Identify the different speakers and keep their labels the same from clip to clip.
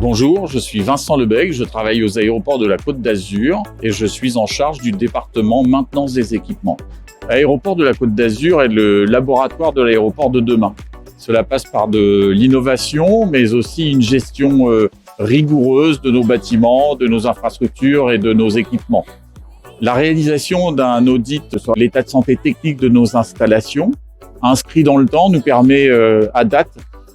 Speaker 1: Bonjour, je suis Vincent Lebec, je travaille aux aéroports de la Côte d'Azur et je suis en charge du département maintenance des équipements. L'aéroport de la Côte d'Azur est le laboratoire de l'aéroport de demain. Cela passe par de l'innovation, mais aussi une gestion rigoureuse de nos bâtiments, de nos infrastructures et de nos équipements. La réalisation d'un audit sur l'état de santé technique de nos installations, inscrit dans le temps, nous permet à date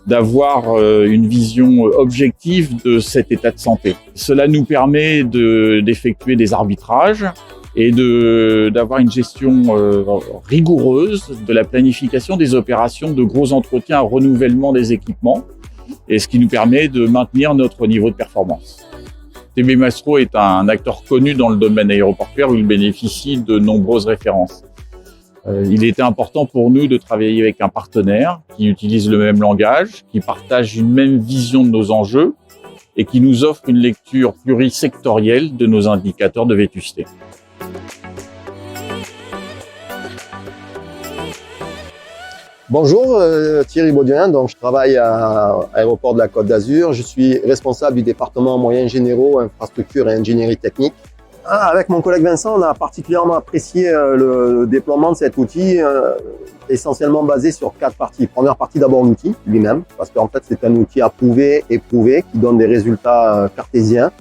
Speaker 1: d'avoir une vision objective de cet état de santé. Cela nous permet d'effectuer des arbitrages et d'avoir une gestion rigoureuse de la planification des opérations de gros entretiens à renouvellement des équipements, et ce qui nous permet de maintenir notre niveau de performance. TB Maestro est un acteur connu dans le domaine aéroportuaire où il bénéficie de nombreuses références. Il était important pour nous de travailler avec un partenaire qui utilise le même langage, qui partage une même vision de nos enjeux et qui nous offre une lecture plurisectorielle de nos indicateurs de vétusté.
Speaker 2: Bonjour, Thierry Baudien, donc je travaille à l'aéroport de la Côte d'Azur. Je suis responsable du département moyens généraux, infrastructure et ingénierie technique. Avec mon collègue Vincent, on a particulièrement apprécié le déploiement de cet outil, essentiellement basé sur 4 parties. Première partie, d'abord l'outil lui-même, parce qu'en fait c'est un outil approuvé, éprouvé, qui donne des résultats cartésiens,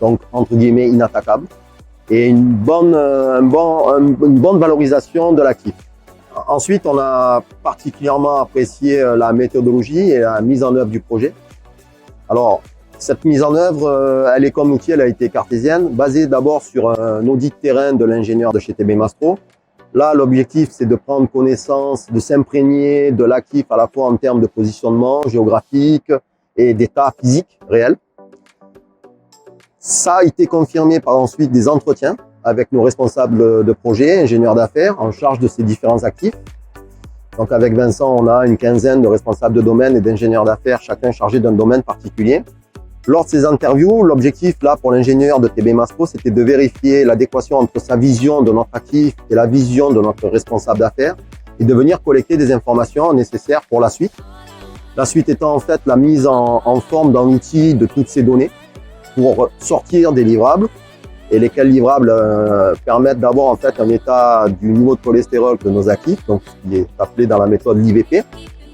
Speaker 2: donc entre guillemets inattaquables, et une bonne valorisation de l'actif. Ensuite, on a particulièrement apprécié la méthodologie et la mise en œuvre du projet. Alors, cette mise en œuvre, elle est comme outil, elle a été cartésienne, basée d'abord sur un audit terrain de l'ingénieur de chez TB Maestro. Là, l'objectif, c'est de prendre connaissance, de s'imprégner de l'actif à la fois en termes de positionnement géographique et d'état physique réel. Ça a été confirmé par ensuite des entretiens avec nos responsables de projet, ingénieurs d'affaires, en charge de ces différents actifs. Donc avec Vincent, on a une quinzaine de responsables de domaine et d'ingénieurs d'affaires, chacun chargé d'un domaine particulier. Lors de ces interviews, l'objectif là pour l'ingénieur de TB Maestro, c'était de vérifier l'adéquation entre sa vision de notre actif et la vision de notre responsable d'affaires et de venir collecter des informations nécessaires pour la suite. La suite étant en fait la mise en forme dans l'outil de toutes ces données pour sortir des livrables, et lesquels livrables permettent d'avoir en fait un état du niveau de cholestérol de nos actifs, donc ce qui est appelé dans la méthode l'IVP.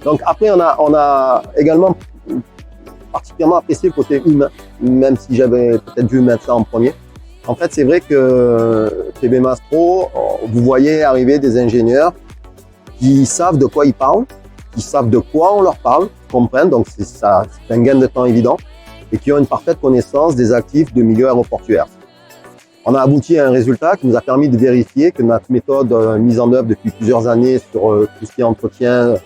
Speaker 2: Donc après, on a également particulièrement apprécié le côté humain, même si j'avais peut-être dû mettre ça en premier. En fait, c'est vrai que TB Maestro, vous voyez arriver des ingénieurs qui savent de quoi ils parlent, qui savent de quoi on leur parle, comprennent, donc c'est un gain de temps évident, et qui ont une parfaite connaissance des actifs de milieu aéroportuaire. On a abouti à un résultat qui nous a permis de vérifier que notre méthode mise en œuvre depuis plusieurs années sur tout ce qui est entretien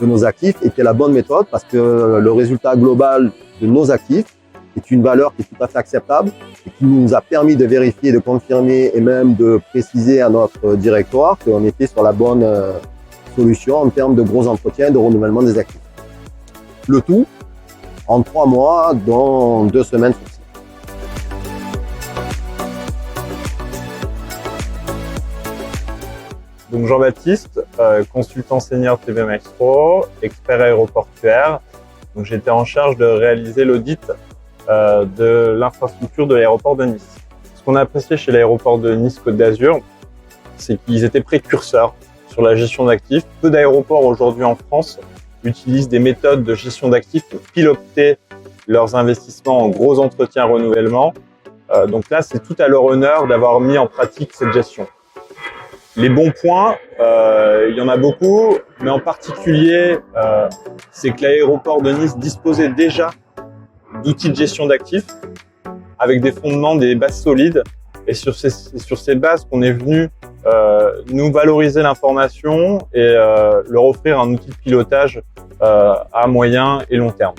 Speaker 2: de nos actifs était la bonne méthode, parce que le résultat global de nos actifs est une valeur qui est tout à fait acceptable et qui nous a permis de vérifier, de confirmer et même de préciser à notre directoire qu'on était sur la bonne solution en termes de gros entretiens, de renouvellement des actifs. Le tout en 3 mois, dont 2 semaines sur 6.
Speaker 3: Donc Jean-Baptiste, consultant senior TB Maestro, expert aéroportuaire. Donc j'étais en charge de réaliser l'audit de l'infrastructure de l'aéroport de Nice. Ce qu'on a apprécié chez l'aéroport de Nice Côte d'Azur, c'est qu'ils étaient précurseurs sur la gestion d'actifs. Peu d'aéroports aujourd'hui en France utilisent des méthodes de gestion d'actifs pour piloter leurs investissements en gros entretiens renouvellement. Donc là, c'est tout à leur honneur d'avoir mis en pratique cette gestion. Les bons points, il y en a beaucoup, mais en particulier, c'est que l'aéroport de Nice disposait déjà d'outils de gestion d'actifs avec des fondements, des bases solides. Et sur ces bases qu'on est venu nous valoriser l'information et leur offrir un outil de pilotage à moyen et long terme.